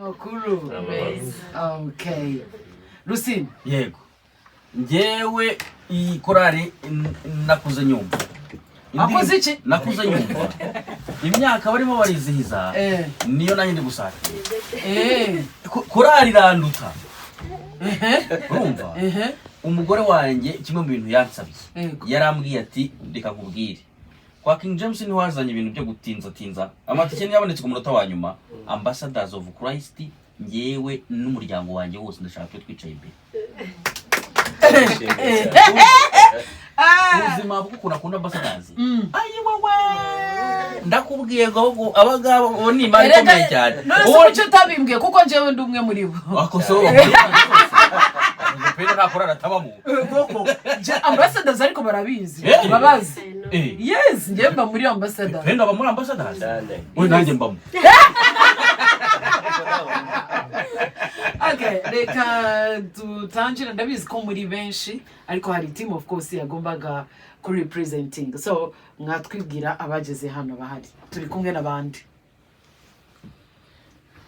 Makuru. Okay. Rusine. Yego. Njewe iyi korari nakuze nyumva. Akoze iki? Nakuze nyumva. Imyaka barimo barizihiza. Niyo nanjye ndi gusaka. Korari randuta. Urumva? Umugore wanjye kimwe mu bintu yansabiye. Yarambwiye ati ndeka kubwire. Kwa King James ni wazanye ibintu byo gutinza. Amatike yabonetse ku munota wa nyuma. Ambassadors of Christ ngewe n'umuryango wanjye wose ndashaka ko twicaye imbere. Ubuzima bw'ukuntu akunda ambassadors. Ayi wowe. Ndakubwiye ngo abagabo ni imari ikomeye cyane. Uwo cyo tabimbwiye kuko njewe ndi umwe muri bo. Akoso. Penda nakorana tabamo. Koko. Ambassadors ariko barabizi. Babazi. Yes, njemba muri ambassadors. Penda ba muri ambassadors. We nanjye mbamo. Okay, reka tutangira ndabizi ko muri benshi ariko hari team of course yagombaga ku representing. So mwatwibwira abageze hano bahari. Turi kumwe nabandi.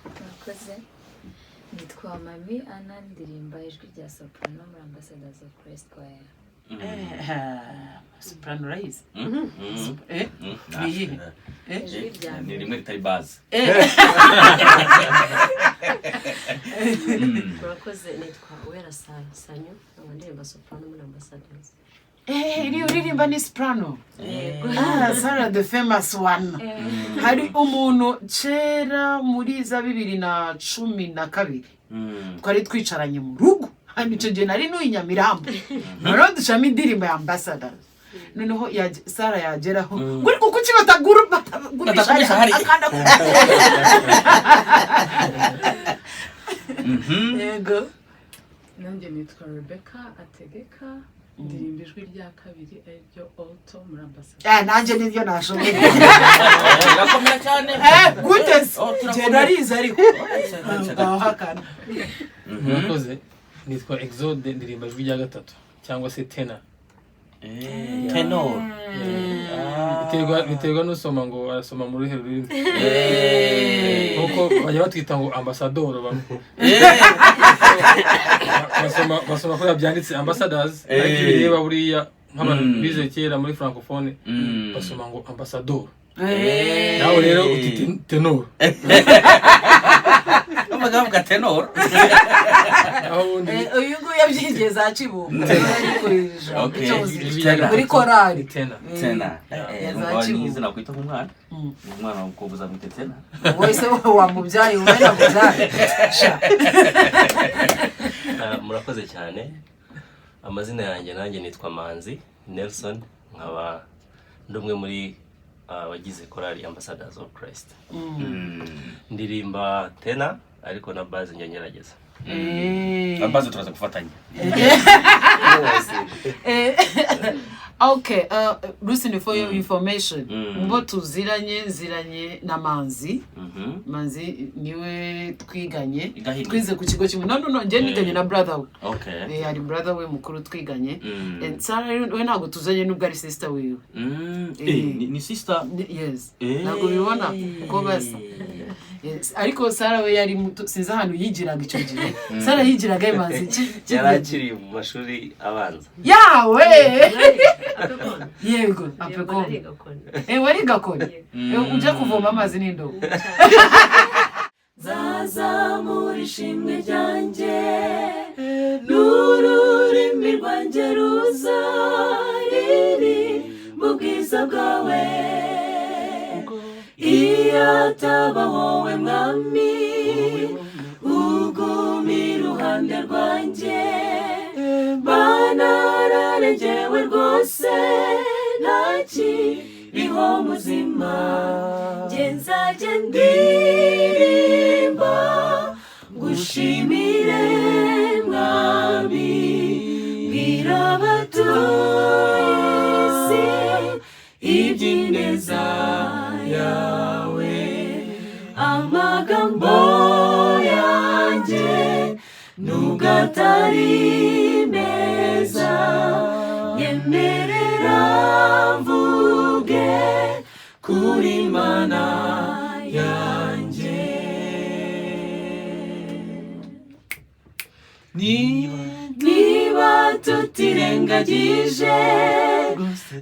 Murakoze. Nitwa Mami Ana ndirimba ijwi rya soprano muri Ambassadors of Christ Choir. Soprano rise. Ni rimwe ritari base. Murakoze nitwa Uwera Sanyo ndirimba soprano muri Ambassadors. Ni uririmba ni soprano. Sarah the famous one. Hari umuntu cera muri za 2012. Twari twicaranye mu rugo. Hani cyo je nari n'Inyamirambo. Naro dushami indirimbo ya Ambassadors. Noneho Sarah yageraho. Nguri kuki bataguru batagurisha hari. Yego. Nanjye nitwa Rebecca Ategeka. Ndirimba ijwi rya kabiri aryo Alto muri Ambassadors. Nanjye nibyo nashoboye. Gakomera cyane. Gutes. Je narize ariko. Hakana. Murakoze. Nitwa Exode ndirimba ijwi rya gatatu cyangwa se tenor. Tenor. Biterwa n'usoma ngo arasoma muri rurimi. Kuko bajya batwita ngo ambassador bamwe. Basoma ko yabyanditse ambassadors ariko bireba buriya nk'abantu bize kera muri francophone basoma ngo ambassador. Nawe rero uti tenor. Amagambo ga tenor. Uyu ngo yabyigiye za Kibungo arikoresha. Muri korali tenor. Izina kwita umwana. Umwana w'umukobwa mwite tenor. Wese wamubyaye umwana mubyaye. Murakoze cyane. Amazina yanjye nanjye nitwa Manzi Nelson nkaba ndumwe muri wagize korali Ambassadors of Christ. Ndirimba tenor ariko na base ngerageza. Ambazo turaza gufatanya. Okay, listen for your information. Mbo tuziranye na Manzi. Manzi niwe twiganye. Twize ku kigo kimwe. No, nje niganye na brother we. Okay. Ari brother we mukuru twiganye. And Sarah we ntago tuzanye n'ubwo ari sister wiwe. Ni sister? Yes. Ntago bibona uko basa. Yes, ariko Sarah we yari sinza hano yigiraga icyo gihe. Sarah yigiraga Manzi yarakiri mu mashuri abanza. Yawe. Yego, apeko. Wari gakoni. Uje kuvoma amazi n'indobo. Zaza muri shimwe ryanjye n'ururimi rwanjye ruzariri mu bwiza bwawe. Iyo ataba wowe mwami uguma iruhande rwanjye banararengewe rwose ntakiriho muzima nzajya ndirimba ngushimire mwami bwira abatuye isi iby'ineza yawe amagambo yanjye nubwo atari meza nyemerera mvuge kuri Mana yanjye. niba tutirengagije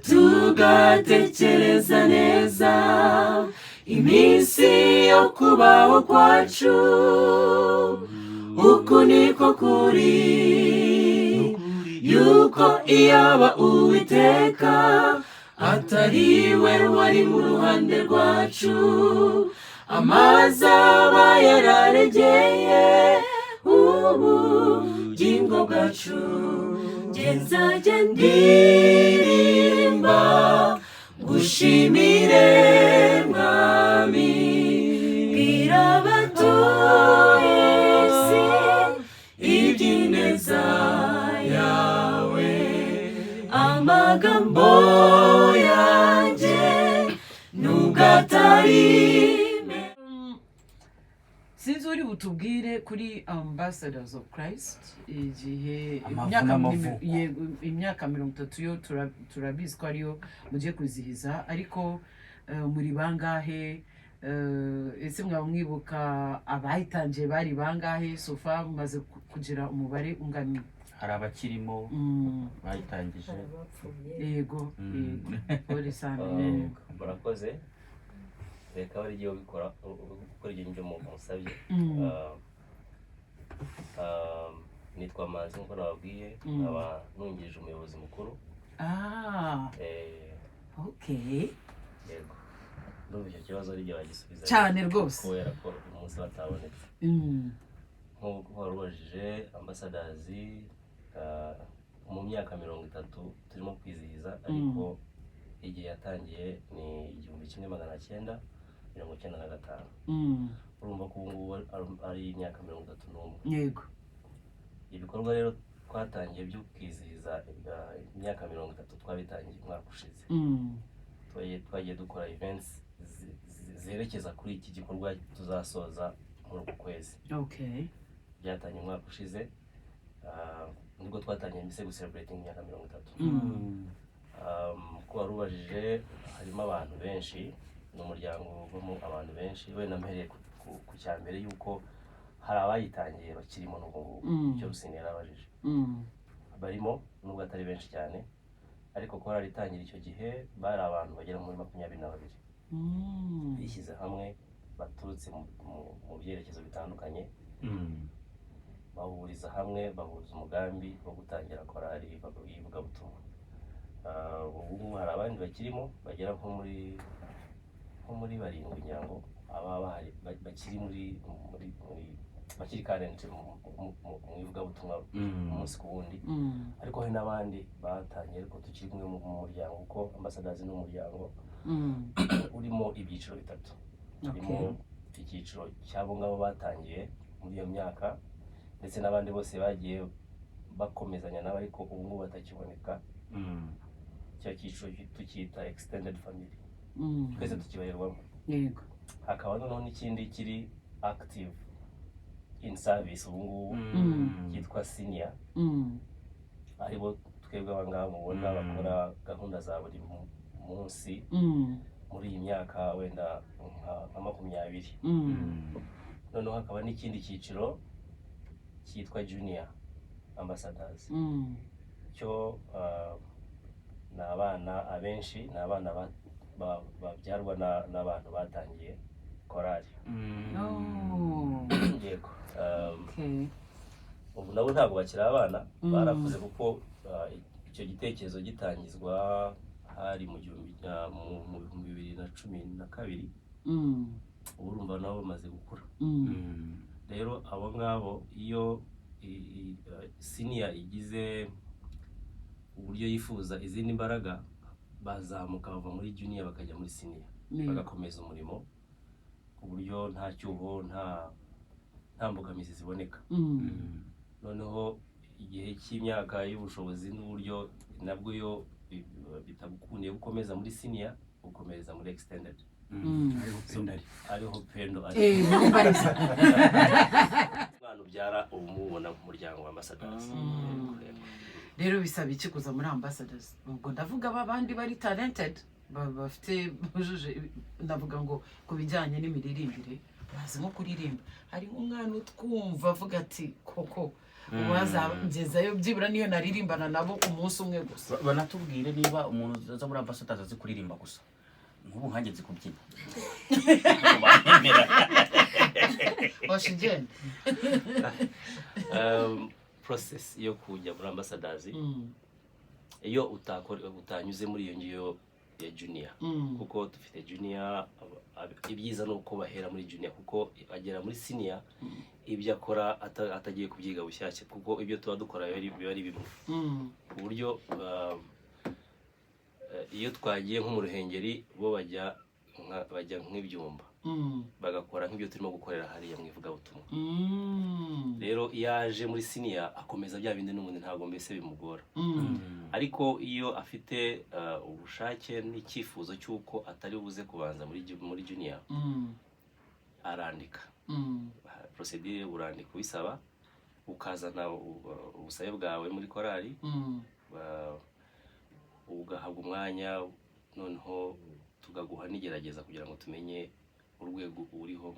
tugatekereza neza iminsi yo kubaho kwacu, uku niko kuri yuko iyaba Uwiteka atari we wari mu ruhande rwacu, amazaba yararegeye ubugingo bwacu. Nzajya ndirimba ngushimire mwami, bwira abatuye isi iby'ineza yawe, amagambo yanjye nubwo atari sinzi uri butubwire kuri Ambassadors of Christ igihe imyaka 30 yo turabizi ko ariyo mugiye kwizihiza, ariko muri bangahe? Ese mwaba mwibuka abayitangiye bari bangahe? Sofa mumaze kugira umubare ungana? hari abakirimo bayitangije. Yego uri sana. Murakoze. Reka bari giye gukora ibyo musabye. Nitwa Manzi nkuko nababwiye, aba nungirije umuyobozi mukuru. Okay. Yego. Ndumva icyo kibazo ari gihe bagisubiza cyane rwose kubera ko umunsi batabonetse. Nk'uko warubajije Ambassadors mu myaka 30 turimo kwizihiza, ariko igihe yatangiye ni 1995. Urumva ko ubu ari imyaka 31. Yego. Ibikorwa rero twatangiye byo kwizihiza imyaka 30 twabitangiye umwaka ushize. Twagiye dukora events zerekeza kuri iki gikorwa tuzasoza muri uku kwezi. Okay. Byatangiye umwaka ushize, nibwo twatangiye mbese gucelebrating imyaka 30. Ko warubajije harimo abantu benshi, n'umuryango uvamo abantu benshi, we nampereye ku cyambere yuko hari abayitangiye bakirimo n'ubu icyo Rusine yarabajije. Barimo nubwo atari benshi cyane, ariko ko raritangira icyo gihe bari abantu bagera muri 22 bishyize hamwe baturutse mu byerekezo bitandukanye, bahuriza hamwe bahuza umugambi wo gutangira korali y'ivugabutumwa. Ubu hari abandi bakirimo bagera nko muri barindwi ngira ngo bahari bakiri bakiri current mu ivugabutumwa umunsi ku wundi, ariko hari n'abandi batangiye, ariko tukiri kumwe mu muryango kuko Ambassadors ni umuryango urimo ibyiciro bitatu. Urimo icyiciro cy'abo ngabo batangiye muri iyo myaka, ndetse n'abandi bose bagiye bakomezanya nabo ariko ubu ngubu batakiboneka. Cya cyiciro tukita extended family, twese tukibarirwamo. Yego. Hakaba noneho n'ikindi kiri active in service ubu ngubu cyitwa senior, aribo twebwe abangaba mubona bakora gahunda za buri munsi muri iyi myaka wenda nka 20. Noneho hakaba n'ikindi cyiciro cyitwa Junior Ambassadors. Cyo ni abana abenshi, ni abana babyarwa n'abantu batangiye korali. Yego. Ubu nabo ntabwo bakiri abana, barakuze kuko icyo gitekerezo gitangizwa hari mu 2012. Ubu urumva nabo bamaze gukura. Rero abo ngabo iyo senior igize uburyo yifuza izindi mbaraga, bazamuka bava muri junior bakajya muri senior, bagakomeza umurimo ku buryo nta cyuho nta mbogamizi ziboneka. Noneho igihe cy'imyaka y'ubushobozi n'uburyo nabwo yo bitagukundiye gukomeza muri senior, ukomereza muri extended. Ariho pendo ari mwana ubyara umubona mu muryango wa Ambassadors. Rero bisaba iki kuza muri Ambassadors? Ubwo ndavuga babandi bari talented, bafite bujuje, ndavuga ngo kubijyanye n'imiririmbire bazi nko kuririmba. Hari umwana utwumva avuga ati koko wazangezayo byibura niyo naririmbana nabo umunsi umwe gusa. Banatubwire niba umuntu aza muri Ambassadors azi kuririmba gusa. Nk'ubu nkanjye nzi kubyina. Washington. Process yo kujya muri Ambassadors iyo utanyuze muri iyo ngiyo ya junior kuko dufite junior ibyiza nuko bahera muri junior kuko agera muri senior ibyo akora atagiye kubyiga bushyashye kuko ibyo tuba dukora biba ari bimwe ku buryo iyo twagiye nko mu Ruhengeri bo bajya nk'ibyumba bagakora nk'ibyo turimo gukorera hariya mu ivugabutumwa rero iyo aje muri senior akomeza bya bindi n'ubundi ntabwo mbese bimugora ariko iyo afite ubushake n'icyifuzo cy'uko atari buze kubanza muri junior arandika procedure urandika ubisaba ukazana ubusabe bwawe muri korali ugahabwa umwanya noneho tugaguha n'igerageza kugira ngo tumenye urwego uriho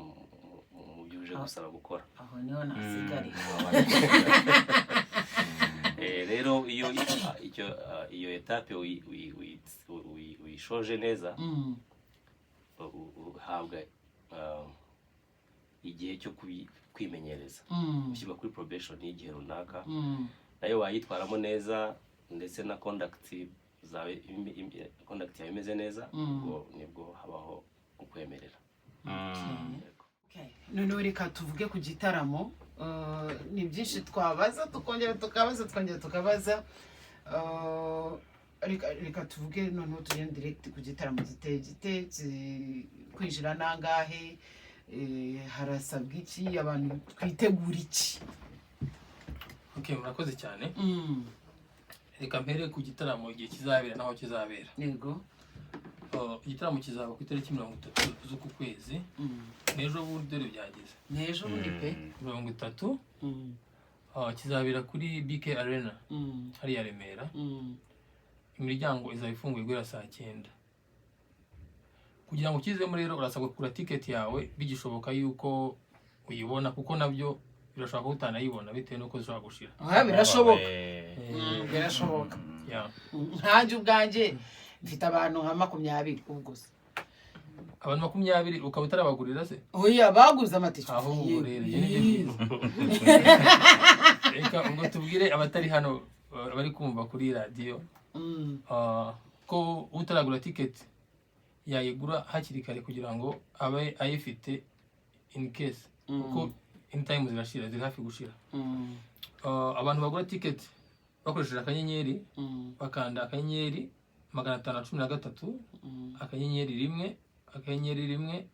mu byo uje gusaba gukora. Aho niho nasigari. Rero iyo etape uyishoje neza uhabwa igihe cyo kwimenyereza ushyirwa kuri probation y'igihe runaka nayo wayitwaramo neza ndetse na conduct yawe imeze neza nibwo habaho ukwemerera. Noneho reka tuvuge ku gitaramo ni byinshi twabaza tukongera tukabaza reka tuvuge noneho tujye direct ku gitaramo gite kwinjira nangahe harasabwa iki abantu twitegura iki? Okay, murakoze cyane. Reka mpere ku gitaramo igihe kizabera naho kizabera. Yego. Igitaramo kizaba ku itariki 30 z'uku kwezi. Nejo bundi dore byageze. Nejo bundi pe 30. Kizabera kuri BK Arena. Hari ya Remera. Imiryango izaba ifunguye guhera saa 9. Kugira ngo ukizemo rero urasabwa kugura ticket yawe bigishoboka yuko uyibona kuko nabyo birashobora ko utanayibona bitewe nuko zishobora gushira. Birashoboka. Birashoboka. Ntaje ubwanje mfite abantu nka 20 ubwo se. Abantu 20 ukaba utarabagurira se? Oya baguze amatike. Aho rero reka ngo tubwire abatari hano bari kumva kuri radio ko utaragura ticket yayigura hakiri kare kugira ngo abe ayifite in case kuko in time zirashira ziri hafi gushira. Abantu bagura ticket bakoresheje akanyenyeri bakanda akanyenyeri 513 akanyenyeri rimwe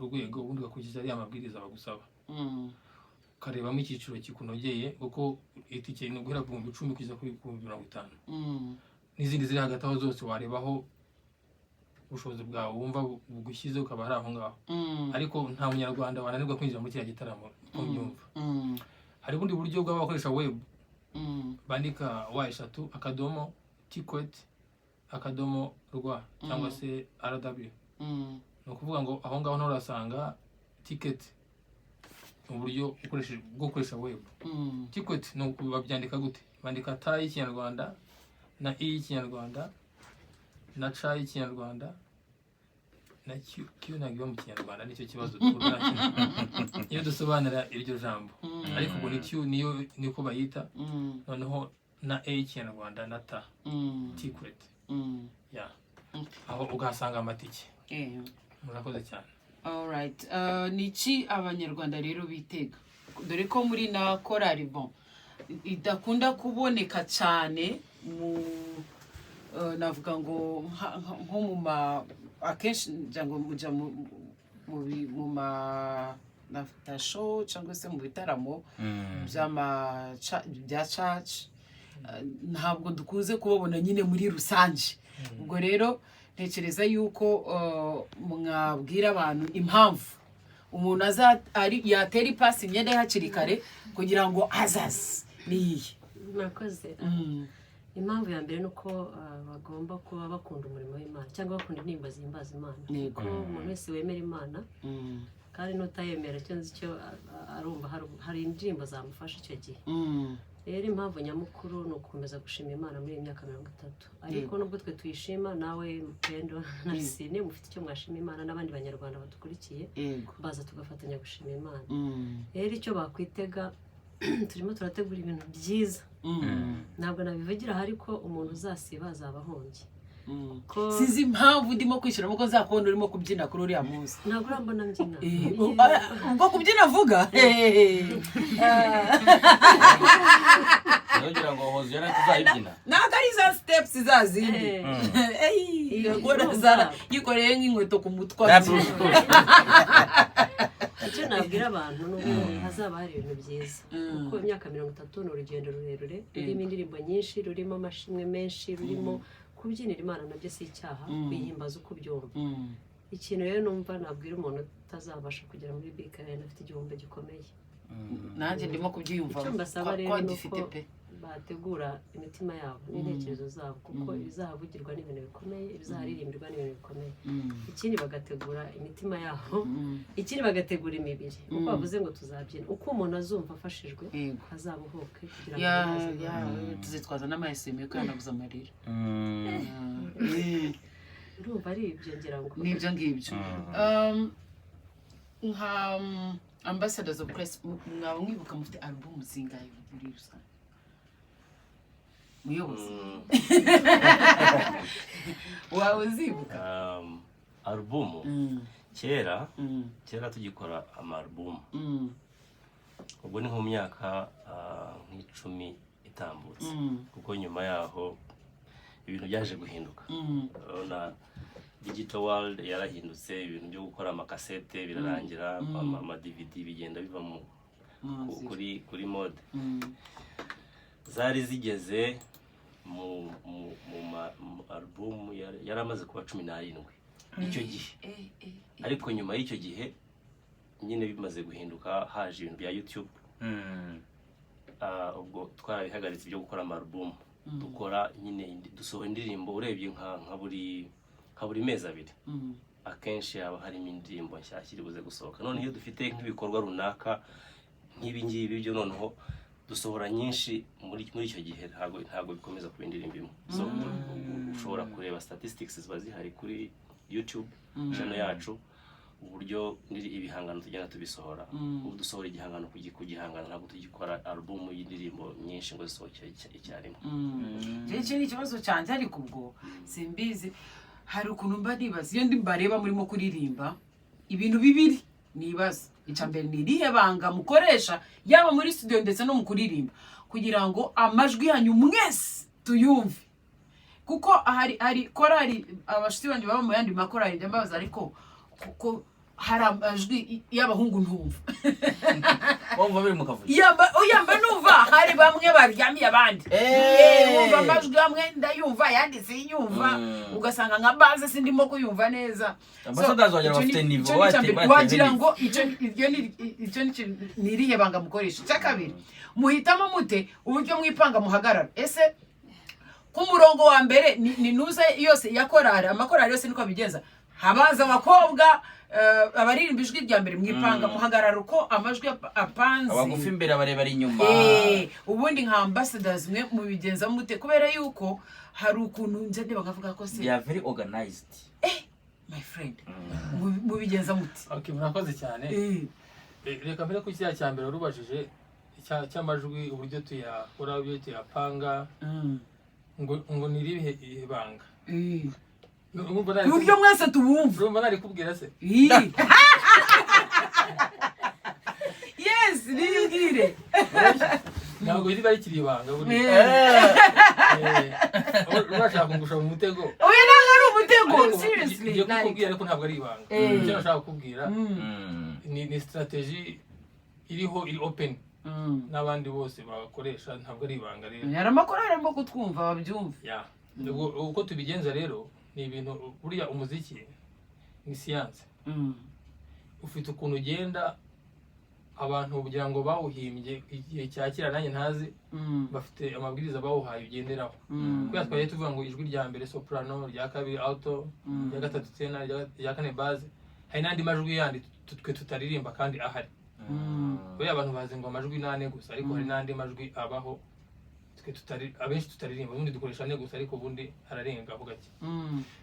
urwego ubundi gakurikiza ari amabwiriza bagusaba karebamo icyiciro kikunogeye kuko itike ni guhera ku 10,000 kugeza kuri 50,000 n'izindi ziri hagati aho zose warebaho ubushobozi bwawe wumva bugushyize ukaba ari aho ngaho ariko nta munyarwanda wananirwa kwinjira muri kiriya gitaramo ko mbyumva. Hari ubundi buryo bw'abakoresha web bandika y3 akadomo ticket akadomo rwa cyangwa se rw no kuvuga ngo aho ngaho ntorasanga ticket mu buryo bwo gukoresha web. Ticket no babyandika gute? Bandika ta y'Ikinyarwanda na i y'Ikinyarwanda na cha y'Ikinyarwanda na q nagyo mu Kinyarwanda nicyo kibazo dukora iyo dusobanura iryo jambo ariko ubwo ni q niyo niko bayita noneho na a y'Ikinyarwanda na ta ticket aho ugasanga amatike. Murakoze cyane. All right. Niki abanyarwanda rero bitega dore ko muri na korali bon idakunda kuboneka cyane mu navuga ngo nko mu akenshi ngo muja mu nafta show cyangwa se mu bitaramo bya church ntabwo dukuze kubabona nyine muri rusange. Ubwo rero ntekereza yuko mwabwira abantu impamvu umuntu yatera ipasi imyenda hakiri kare kugira ngo azaze niyihe. Murakoze. Impamvu ya mbere nuko bagomba kuba bakunda umurimo w'Imana cyangwa bakunda indirimbo zihimbaza Imana kuko umuntu wese wemera Imana kandi n'utayemera cyo nzi cyo arumva hari indirimbo zamufasha icyo gihe rero impamvu nyamukuru ni ugukomeza gushima Imana muri iyi myaka 30 ariko nubwo twe tuyishima nawe Pendo na Sine mufite icyo mwashima Imana n'abandi banyarwanda badukurikiye baza tugafatanya gushima Imana rero icyo bakwitega turimo turategura ibintu byiza ntabwo nabivugira ariko umuntu uzasiba azaba ahombye sinzi impamvu ndimo kwishyiramo ko nzakubona urimo kubyina kuri uriya munsi ntabwo urambona mbyina ubwo kubyina avuga ntugira ngo hoze yari tuzayibyina ntabwo ari za steps zazindi yikoreye nk'inkweto ku mutwe icyo nabwira abantu n'ubu hazaba hari ibintu byiza kuko imyaka 30 ni urugendo rurerure rurimo indirimbo nyinshi rurimo amashimwe menshi rurimo kubyinira Imana nabyo si icyaha kuyihimbaza uko ubyumva ikintu rero numva nabwira umuntu utazabasha kugera muri BKN afite igihombo gikomeye nanjye ndimo kubyiyumva icyo mbasaba rero ni uko bategura imitima yabo n'intekerezo zabo kuko ibizahavugirwa n'ibintu bikomeye ibizaharirimbirwa n'ibintu bikomeye ikindi bagategura imitima yabo ikindi bagategura imibiri kuko bavuze ngo tuzabyina uko umuntu azumva afashijwe azabuhoke kugira ngo tuzitwaza n'amayesime yo kwanaguza amarira urumva ari ibyo ngira ngo n'ibyo ngibyo nka Ambassadors of Christ mwaba mwibuka mufite album zingahe muri rusange muyobozi wawe uzibuka album kera tugikora ama-album ubwo ni nko myaka nk'icumi itambutse kuko nyuma yaho ibintu byaje guhinduka na digital world yarahindutse ibintu byo gukora amakasete birarangira ama DVD bigenda biva kuri mode zari zigeze mu album yaramaze kuba 17 icyo gihe ariko nyuma y'icyo gihe nyine bimaze guhinduka haje ibintu bya YouTube ubwo twarabihagaritse ibyo gukora ama-album dukora nyine dusohora indirimbo urebye nka buri mezi abiri akenshi haba harimo indirimbo nshyashya iri buze gusohoka none iyo dufite nk'ibikorwa runaka nk'ibi ngibi byo noneho dusohora nyinshi muri icyo gihe ntabwo bikomeza kuba indirimbo imwe so ushobora kureba statistics ziba zihari kuri YouTube channel yacu uburyo ibihangano tugenda tubisohora ubu dusohora igihangano ku gihangano ntabwo tugikora album y'indirimbo nyinshi ngo zisohoke icyarimwe iki ni ikibazo cyanjye ariko ubwo simbizi hari ukuntu mba nibaza iyo ndi mbareba murimo kuririmba ibintu bibiri nibaza icambere ni irihe banga mukoresha yaba muri studio ndetse no mu kuririmba kugira ngo amajwi yanyu mwese tuyumve kuko hari korali abashiti banje baba mu yandi makorali ndambaza ariko kuko hari amajwi y'abahungu ntumva wumva biri mu kavuyo yamba numva hari bamwe baryamiye abandi wumva amajwi amwe ndayumva yanditse inyumva ugasanga nka base sindimo kuyumva neza Ambassadors wagira bafite niveau wagira ngo icyo ni irihe banga mukoresha cyakabiri muhitamo mute uburyo mwipanga muhagarara ese ku murongo wa mbere ni nuza yose yakorara amakorari yose niko bigenza habaza abakobwa abaririmba ijwi rya mbere mwipanga muhagarara uko amajwi apanze abagufi imbere abareba ari inyuma ubundi nka Ambassadors mwe mubigenza mute kubera yuko hari ukuntu nje bakavuga ko se they are very organized my friend mubigenza mute okay murakoze cyane reka mbere ku cya cyambere warubajije cy'amajwi uburyo tuyakora uburyo tuyapanga ngo nirihe ibanga uburyo mwese tubumva urumva nari kubwira se yes niyubwire ntabwo riba rikiri ibanga urashaka kungusha mu mutego oya ntabwo ari umutego seriously ngiye kukubwira ariko ntabwo ari ibanga icyo nashaka kukubwira ni strategy iriho iri open n'abandi bose bakoresha ntabwo ari ibanga rero yari amakorari arimo kutwumva babyumva uko tubigenza rero ni ibintu buriya umuziki ni siyanse ufite ukuntu ugenda abantu kugira ngo bawuhimbye igihe cyakira nanjye ntazi bafite amabwiriza bawuhaye ugenderaho kubera twagiye tuvuga ngo ijwi rya mbere soprano rya kabiri alto rya gatatu tenor rya kane base hari n'andi majwi yandi twe tutaririmba kandi ahari buriya abantu bazi ngo amajwi nane gusa ariko hari n'andi majwi abaho abenshi tutaririmba ubundi dukoresha ane gusa ariko ubundi hararengaho gake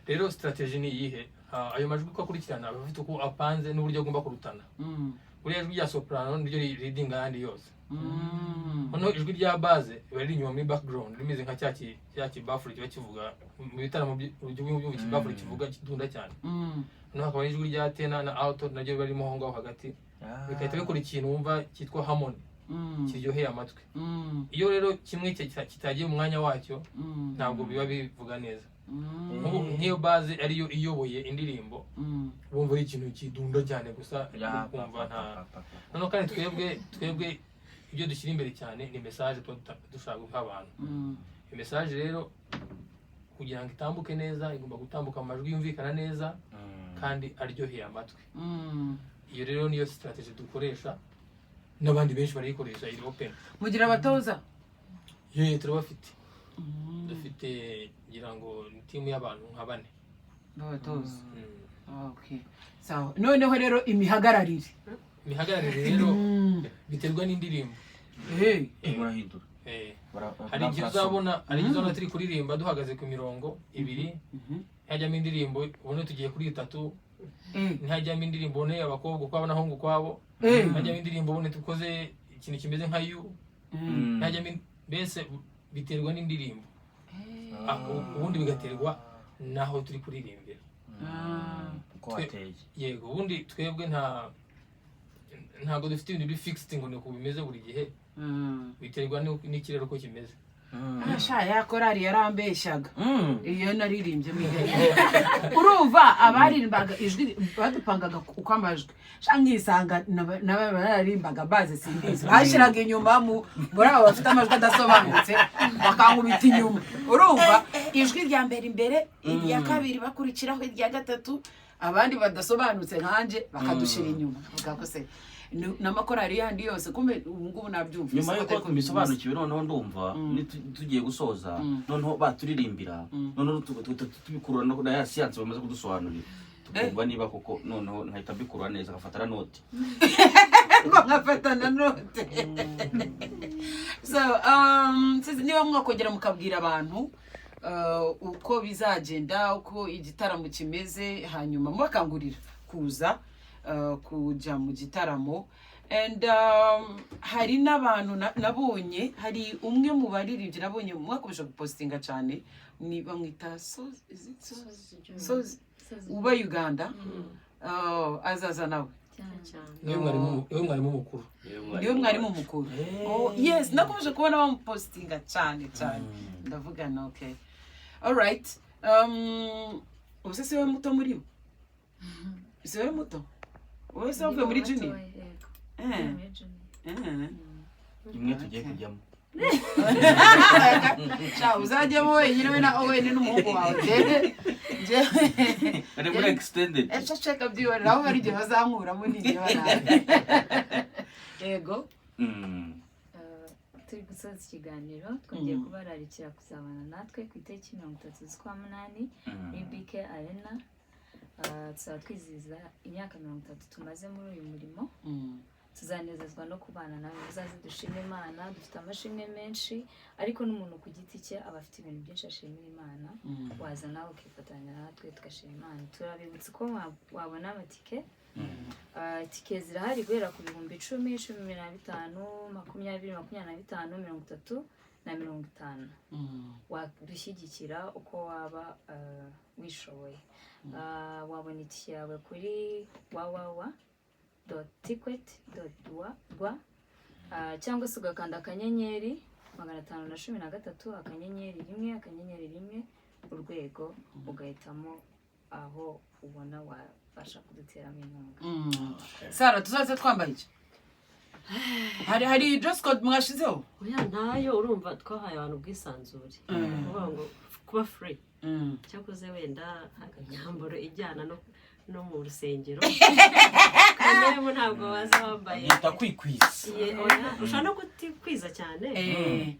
rero strategy ni iyihe ayo majwi uko akurikirana aba afite uko apanze n'uburyo agomba kurutana buriya ijwi rya soprano niryo reading ayandi yose noneho ijwi rya base riba riri inyuma muri background rimeze nka cya kibafure kiba kivuga mu bitaramo by'ubu kibafure kivuga kidunda cyane noneho hakaba ijwi rya tena na alto naryo riba ririmo aho ngaho hagati bigahita bikora ikintu wumva cyitwa harmony kiryoheye amatwi iyo rero kimwe kitagiye mu mwanya wacyo ntabwo biba bivuga neza nk'iyo base ariyo iyoboye indirimbo bumva ari ikintu kidunda cyane gusa kumva nta noneho kandi twebwe ibyo dushyira imbere cyane ni message dushaka guha abantu iyo message rero kugira ngo itambuke neza igomba gutambuka mu majwi yumvikana neza kandi aryoheye amatwi iyo rero niyo strategy dukoresha n'abandi benshi barayikoresha iri open mugira abatoza turabafite dufite ngira ngo ni timu y'abantu nka 4 abatoza okay sawa noneho rero imihagararire rero biterwa n'indirimbo murahindura hari igihe uzabona turi kuririmba duhagaze ku mirongo 2 hajyamo indirimbo ubone tugiye kuri 3 ntihajyamo indirimbo ubone abakobwa ukwabo n'abahungu kwabo hajyamo indirimbo ubone tukoze ikintu kimeze nka yu ntihajyamo mbese biterwa n'indirimbo ubundi bigaterwa naho turi kuririmbira yego ubundi twebwe ntabwo dufite ibintu biri fixed ngo ni uko bimeze buri gihe biterwa n'ikirere uko kimeze ya korari yarambeshyaga iyo naririmbye urumva abaririmbaga ijwi badupangaga uko amajwi nkisanga n'abaririmbaga baze simbizi bashyiraga inyuma muri abo bafite amajwi adasobanutse bakankubita inyuma urumva ijwi rya mbere imbere irya kabiri bakurikiraho irya gatatu abandi badasobanutse nkanje bakadushyira inyuma bavuga ko se n'amakorari yandi yose kumbe ubu ngubu nabyumvise nyuma yuko tubisobanukiwe noneho ndumva tugiye gusoza noneho baturirimbira noneho tubikurura na ya siyanse bamaze kudusobanurira tukumva niba koko noneho nkahita mbikurura neza ngafatana note ngo ngafatana note so niba mwakongera mukabwira abantu uko bizagenda uko igitaramo kimeze hanyuma mubakangurira kuza kujya mu gitaramo and hari n'abantu nabonye hari umwe mu baririmbyi nabonye mwakomeje gupostinga cyane ni bamwita uba Uganda azaza nawe niwe mwarimu mukuru yes nakomeje kubona bamupostinga cyane ndavuga na okay alright ubuse se we muto muri bo se we muto wowe se uvuye muri junior imwe tugiye kujyamo uzajyamo wenyine we na Owen n'umuhungu wawe ari muri extended cheka byibonera aho bari igihe bazankuramo n'igihe baraye yego turi gusoza ikiganiro twongeye kubararikira kuzabana natwe ku itariki 30 z'ukwa-8 muri BK Arena tuzaba twizihiza imyaka 30 tumaze muri uyu murimo tuzanezezwa no kubana nawe muzaze dushime Imana dufite amashimwe menshi ariko n'umuntu ku giti cye aba afite ibintu byinshi ashimira Imana waza nawe ukifatanya natwe tugashima Imana turabibutsa ko wabona amatike tike zirahari guhera ku 10,000 15 20 25 30 na 50 wadushyigikira uko waba wishoboye wabona itike yawe kuri www.ticket.rwa cyangwa se ugakanda akanyenyeri 513 akanyenyeri 1 akanyenyeri 1 urwego ugahitamo aho ubona wafasha kuduteramo inkunga. Sara tuzaze twambaye iki? Hari dress code mwashizeho? Oya ntayo urumva twahaye abantu bwisanzure. Kuvuga ngo kuba free. Cyakoze wenda nyambaro ijyana no mu rusengero Premium ntabwo waza wambaye. Yita kwikwiza. Ushobora no kutikwiza cyane.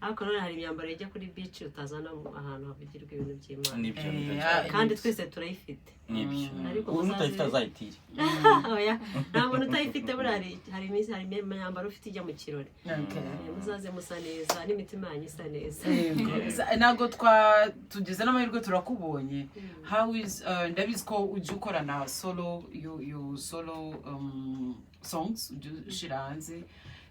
Ariko none hari imyambaro ijya kuri beach utazana ahantu havugirwa ibintu by'Imana. Nibyo. Kandi twese turayifite. Nibyo. Umuntu utayifite azayitira. Oya, nta muntu utayifite burari hari imyambaro ufite ijya mu kirori. Muzaze musa neza n'imitima yanyu isa neza. Ntabwo tugeze n'amahirwe turakubonye. How is ndabizi ko ujya ukora na solo you solo songs ushira hanze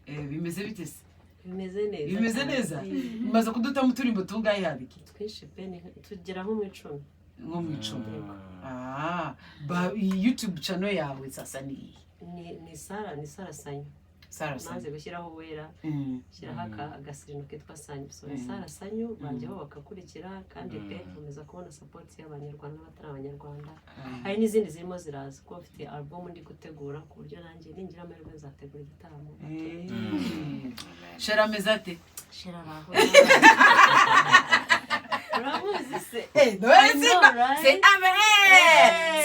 bimeze bite se? Bimeze neza. Maze kuduta mu turimbo tungaye habiki. Twinshi pe tugera nko mu 10. Nko mu 10. Ba YouTube channel yawe sasa ni Sara Sanyu. Maze gushyiraho wera shyiraho agasirino kitwa Sanyu. So Sara Sanyu banjyeho bakakurikira kandi pe komeza kubona support y'abanyarwanda n'abatari abanyarwanda. Hari n'izindi zirimo ziraza ko mfite album ndi gutegura ku buryo nanjye ningira amahirwe nzategura igitaramo. Shera mezate. Shera raho. Uramuzi se? C'est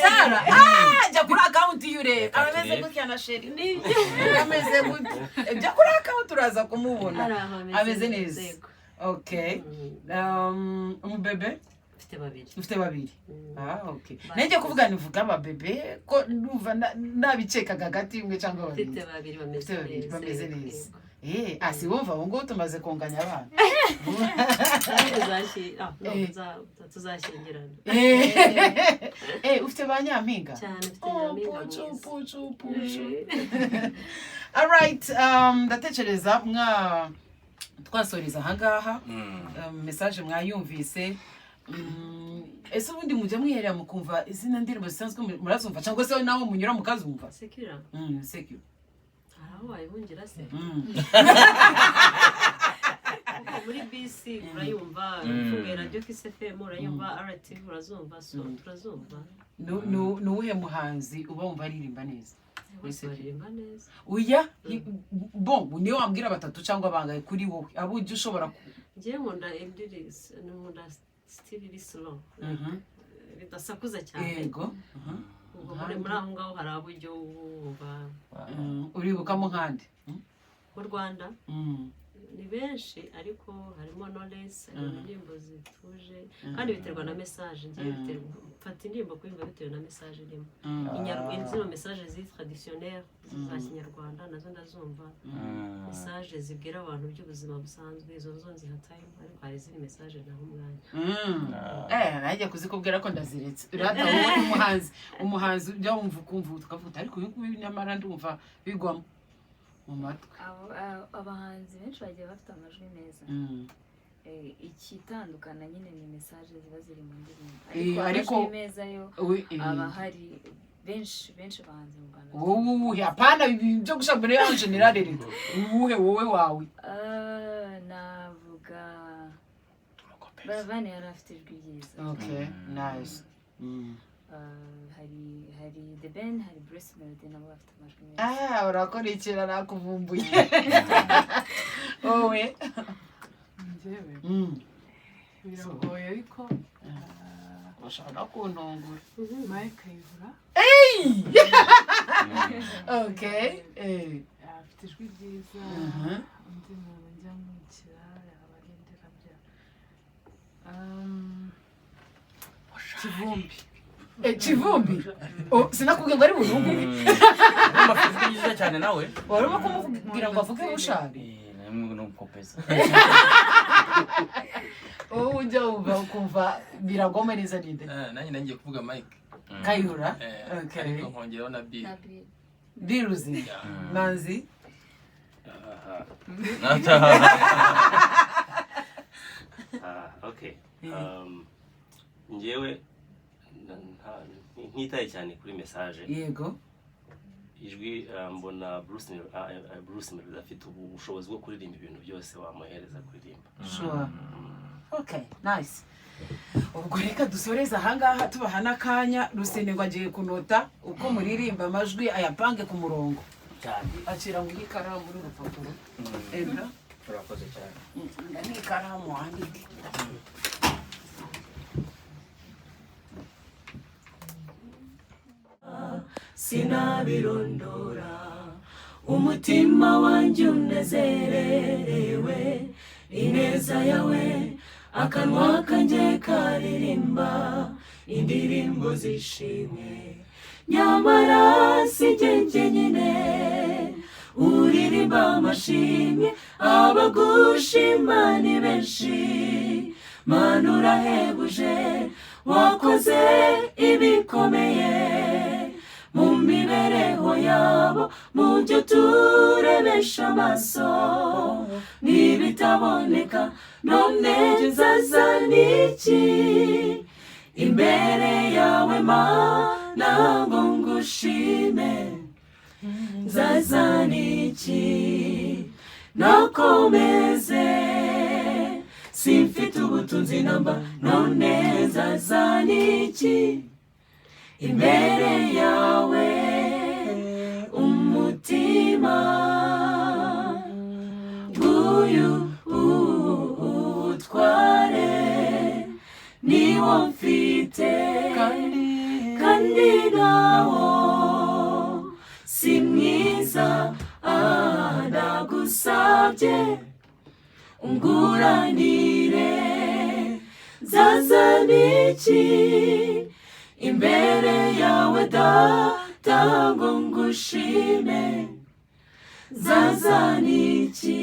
Sara. Jya kuri account yure. Ameze gutya na Sheri. Ameze gutya. Jya kuri account uraza kumubona. Ameze neza. Okay. Umubebe? Ufite babiri. Okay. Nenge kuvuga nivuga ababebe ko numva nabicekaga hagati imwe cyangwa babiri. Ufite babiri bameze neza. Si wumva ngo tumaze konganya abana. Tuzashyingirana. Ufite ba nyampinga? Cyane ufite nyampinga. Pucu. All right, ndatekereza twasoreza ahangaha. Message mwayumvise. Ese ubundi mujya mwiherera mukumva izina ndirimbo zisanzwe murazumva cyangwa se nawe munyura mukazumva? Sekira. Sekira. Wayibungira se muri BC urayumva mfunge radio KSFM urayumva RTV urazumva so turazumva nuwuhe muhanzi uba wumva aririmba neza? Aririmba neza uya bon niyo wambwira batatu cyangwa bangaye kuri wowe abo ujye ushobora ngiye nkunda Idris nkunda Steve Lislo bidasakuza cyane yego muri aho ngaho hari aburyo wumva uribukamo nkande mu Rwanda ni benshi ariko harimo Knowless indirimbo zituje kandi biterwa na message ngiye biterwa mfata indirimbo kuyumva bitewe na message irimo inyarwanda zino message zi traditionnelle za Kinyarwanda nazo ndazumva message zibwira abantu by'ubuzima busanzwe izo zo nzihataye ariko hari izindi message naho umwanya najya kuzikubwira ko ndaziretse urata umuhanzi ujya wumva ukumva tukavuta ariko uyu nyamara ndumva bigwamo mu matwi. Abahanzi benshi bagiye bafite amajwi meza. Ikitandukana nyine ni message ziba ziri mu ndirimbo ariko meza yo abahari benshi bahanze mu Rwanda. Hapana byo gushaka ya general rero wowe wawe navuga Baravani yari afite ijwi ryiza. Okay, nice. Hari The Ben, hari Bruce Melody nabo bafite amajwi meza. Urakurikira nakuvumbuye. Wowe njyewe biragoye ariko bashaka kuntungura. Mike Kayihura. Okay. Afite ijwi ryiza. Undi muntu njya nkurikira yaba arindira bya Kivumbi. Kivumbi? Sinakubwiye ngo ari burungu. Amafizwe yiza cyane nawe. Warimo kumubwira ngo avuge bushari. Namwe no kopeza. Ujya ukumva biragoma neza ninde? Nanjye nagiye kuvuga Mike Kayihura. Okay. Ariko nkongeraho na Bill. Biruzi. Manzi. Okay. Njyewe ntitaye cyane kuri message. Yego. Ijwi mbona Bruce Melody afite ubushobozi bwo kuririmba ibintu byose wamuhereza kuririmba. Sure. Okay, nice. Ubwo reka dusoreza ahangaha tubaha n'akanya Rusine ngo agiye kunota uko muririmba amajwi ayapange ku murongo. Cyane. Acira mu ikaramu muri rupapuro. Enda. Turakoze cyane. Ni ikaramu wandike. sinabirondora umutima wanjye unezerewe ineza yawe akanwa kanjye karirimba indirimbo zishimye nyamara si jye nyine uririmba amashimwe abagushima ni benshi Mana urahebuje wakoze ibikomeye mu mibereho yabo mu byo turebesha amaso n'ibitaboneka none nzazana iki imbere yawe Mana ngo ngushime nzazana iki nakomeze simfite ubutunzi namba none nzazana iki imbere yawe umutima uyu utware niwo mfite kandi nawo si mwiza ndagusabye unguranire nzazana iki imbere yawe data ngo ngushime nzazana iki